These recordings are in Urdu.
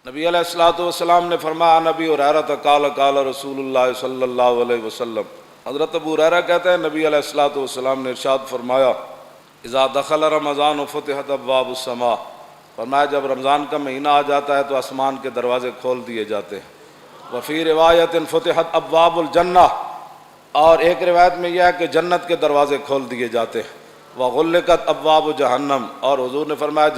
نبی علیہ الصلوۃ والسلام نے فرمایا، نبی ہریرہ قال قال رسول اللہ صلی اللہ علیہ وسلم، حضرت ابو ہریرہ کہتے ہیں نبی علیہ الصلوۃ والسلام نے ارشاد فرمایا، اذا دخل رمضان فتحت ابواب السماء، فرمایا جب رمضان کا مہینہ آ جاتا ہے تو آسمان کے دروازے کھول دیے جاتے ہیں۔ وفی روایت فتحت ابواب الجنہ، اور ایک روایت میں یہ ہے کہ جنت کے دروازے کھول دیے جاتے ہیں۔ وغلقت ابواب جہنم، اور حضور نے فرمایا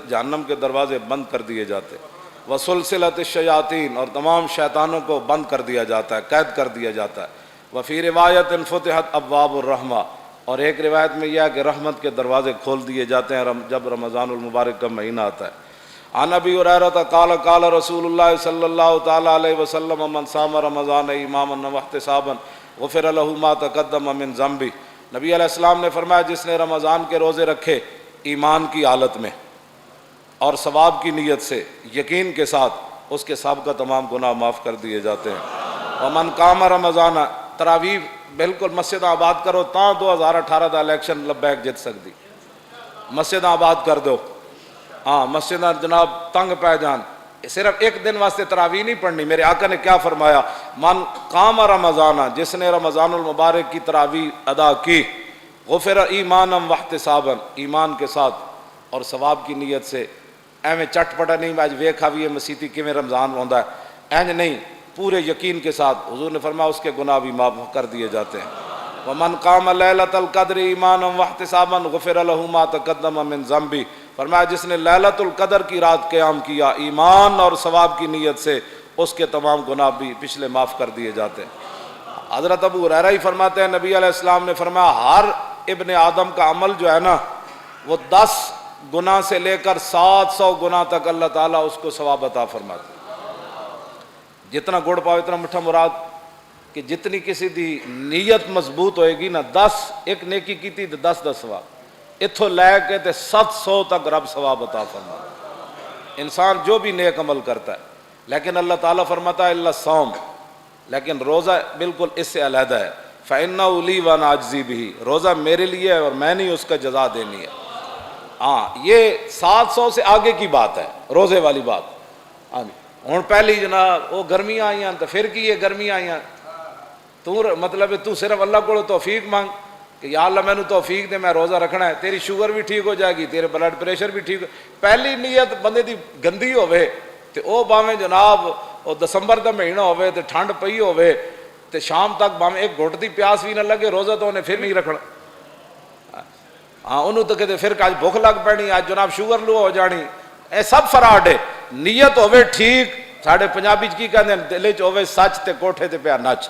جہنم کے دروازے بند کر دیے جاتے ہیں۔ وسلسلت الشیاطین، اور تمام شیطانوں کو بند کر دیا جاتا ہے، قید کر دیا جاتا ہے۔ وفی روایت فتحت ابواب الرحمہ، اور ایک روایت میں یہ ہے کہ رحمت کے دروازے کھول دیے جاتے ہیں جب رمضان المبارک کا مہینہ آتا ہے۔ عن ابی ہریرہ قال قال رسول اللہ صلی اللہ تعالی علیہ وسلم، من صام رمضان ایمانا واحتسابا غفر له ما تقدم من ذنبہ، نبی علیہ السلام نے فرمایا جس نے رمضان کے روزے رکھے ایمان کی حالت میں اور ثواب کی نیت سے، یقین کے ساتھ، اس کے سابقہ تمام گناہ معاف کر دیے جاتے ہیں۔ ومن قام رمضان، تراویح بالکل مسجد آباد کرو تاں 2018 دا الیکشن لبیک جت سکتی، مسجد آباد کر دو، ہاں مسجد جناب تنگ پہ جان، صرف ایک دن واسطے تراویح نہیں پڑھنی۔ میرے آقا نے کیا فرمایا، من قام رمضان، جس نے رمضان المبارک کی تراویح ادا کی، غفر ایمانا واحتسابا، ایمان کے ساتھ اور ثواب کی نیت سے، ایویں چٹ پٹا نہیں آج ویکھا بھی مسیتی کیویں رمضان ہوندا ہے، اینج نہیں، پورے یقین کے ساتھ، حضور نے فرمایا اس کے گناہ بھی معاف کر دیے جاتے ہیں۔ ومن قام لیلۃ القدر ایمانا واحتسابا غفر له ما تقدم من ذنبہ، فرمایا جس نے لیلۃ القدر کی رات قیام کیا ایمان اور ثواب کی نیت سے، اس کے تمام گناہ بھی پچھلے معاف کر دیے جاتے ہیں۔ حضرت ابو ہریرہ ہی فرماتے ہیں نبی علیہ السلام نے فرمایا ہر ابن آدم کا عمل جو ہے نا، وہ 10 گناہ سے لے کر 700 گناہ تک اللہ تعالیٰ اس کو ثواب عطا فرماتے ہیں۔ جتنا گڑ پاؤ اتنا میٹھا، مراد کہ جتنی کسی دی نیت مضبوط ہوئے گی نا، 10 ایک نیکی کی تھی تو 10 ثواب، اتھو لے کے تے 700 تک رب ثواب عطا فرماتا ہے انسان جو بھی نیک عمل کرتا ہے۔ لیکن اللہ تعالیٰ فرماتا ہے اللہ صوم، لیکن روزہ بالکل اس سے علیحدہ ہے، فَإِنَّهُ لِي وَأَنَا أَجْزِي بِهِ، روزہ میرے لیے ہے اور میں نہیں اس کا جزا دینی ہے۔ ہاں یہ 700 سے آگے کی بات ہے، روزے والی بات۔ ہاں ہوں پہلی جناب وہ گرمیاں آئی ہیں تو پھر کی یہ گرمیاں آئی ہیں، تو مطلب تو صرف اللہ کو توفیق مانگ کہ یا اللہ میں نے توفیق دے، میں روزہ رکھنا ہے، تیری شوگر بھی ٹھیک ہو جائے گی، تیرے بلڈ پریشر بھی ٹھیک۔ پہلی نیت بندے دی گندی ہوئے تو او باویں جناب او دسمبر دا مہینہ ہوئے تو ٹھنڈ پئی ہوئے تو شام تک باویں ایک گھٹ دی پیاس بھی نہ لگے، روزہ تو انہیں پھر نہیں رکھنا۔ ہاں انہوں تو کہتے پھر آج بھوک لگ پڑنی، آج جناب شوگر لو ہو جانی، اے سب فراڈ ہے۔ نیت ہوئے ٹھیک، ساڑھے پنجابی کی کہتے ہیں دلے چ ہوئے سچ تے کوٹھے تے پیا نچ،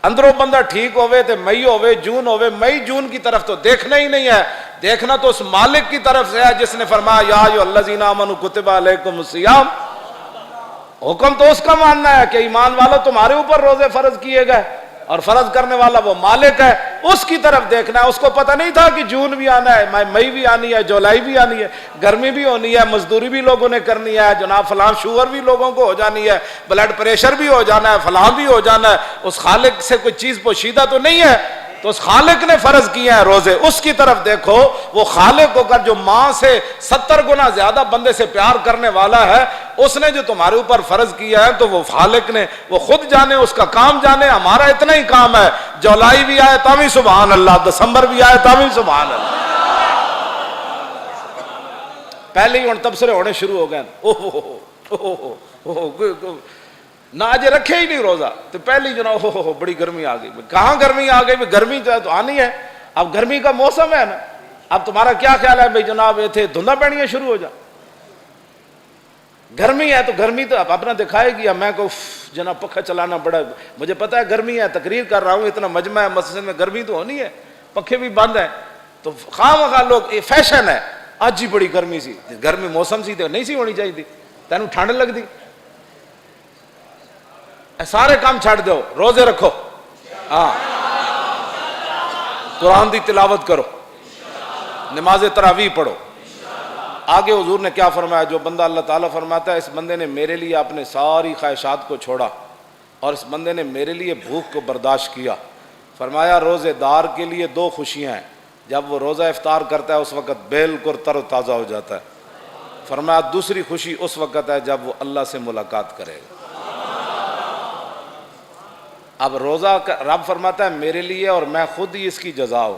اندروں بندہ ٹھیک ہوئے تے مئی ہوئے جون ہوئے، مئی جون کی طرف تو دیکھنا ہی نہیں ہے، دیکھنا تو اس مالک کی طرف سے ہے جس نے فرمایا یا ایھا الذین آمنوا کتب علیکم الصیام، حکم تو اس کا ماننا ہے کہ ایمان والو تمہارے اوپر روزے فرض کیے گئے، اور فرض کرنے والا وہ مالک ہے، اس کی طرف دیکھنا ہے۔ اس کو پتہ نہیں تھا کہ جون بھی آنا ہے، مئی بھی آنی ہے، جولائی بھی آنی ہے، گرمی بھی ہونی ہے، مزدوری بھی لوگوں نے کرنی ہے، جناب فلاں شوگر بھی لوگوں کو ہو جانی ہے، بلڈ پریشر بھی ہو جانا ہے، فلاں بھی ہو جانا ہے۔ اس خالق سے کوئی چیز پوشیدہ تو نہیں ہے، تو اس خالق نے فرض کیے ہیں روزے، اس کی طرف دیکھو۔ وہ خالق ہو کر جو ماں سے 70 گنا زیادہ بندے سے پیار کرنے والا ہے، اس نے جو تمہارے اوپر فرض کیا ہے تو وہ خالق نے، وہ خود جانے، اس کا کام جانے۔ ہمارا اتنا ہی کام ہے، جولائی بھی آئے تاوی سبحان اللہ، دسمبر بھی آئے تاوی سبحان اللہ۔ پہلے ہی تبصرے ہونے شروع ہو گئے، نہ آج رکھے ہی نہیں روزہ تو پہلی جناب بڑی گرمی آ گئی۔ کہاں گرمی آ گئی؟ گرمی تو آنی ہے، اب گرمی کا موسم ہے نا۔ اب تمہارا کیا خیال ہے بھائی جناب اتنے دھنداں پڑنیاں شروع ہو جا، گرمی ہے تو گرمی تو اب اپنا دکھائے گی۔ اب میں کو جناب پنکھا چلانا بڑا، مجھے پتا ہے گرمی ہے، تقریر کر رہا ہوں، اتنا مجمع ہے مسجد میں، گرمی تو ہونی ہے، پنکھے بھی بند ہیں، تو خواہ مخواہ لوگ یہ فیشن ہے، آج ہی بڑی گرمی سی، گرمی موسم سی تو نہیں سی ہونی چاہیے تھی، تینوں ٹھنڈ لگ دی، سارے کام چھڑ دو، روزے رکھو، ہاں قرآن دی تلاوت کرو، نماز تراویح پڑھو۔ آگے حضور نے کیا فرمایا، جو بندہ اللہ تعالیٰ فرماتا ہے اس بندے نے میرے لیے اپنے ساری خواہشات کو چھوڑا اور اس بندے نے میرے لیے بھوک کو برداشت کیا، فرمایا روزے دار کے لیے 2 خوشیاں ہیں، جب وہ روزہ افطار کرتا ہے اس وقت بالکل تر و تازہ ہو جاتا ہے، فرمایا دوسری خوشی اس وقت ہے جب وہ اللہ سے ملاقات کرے گا۔ اب روزہ رب فرماتا ہے میرے لیے اور میں خود ہی اس کی جزا ہوں،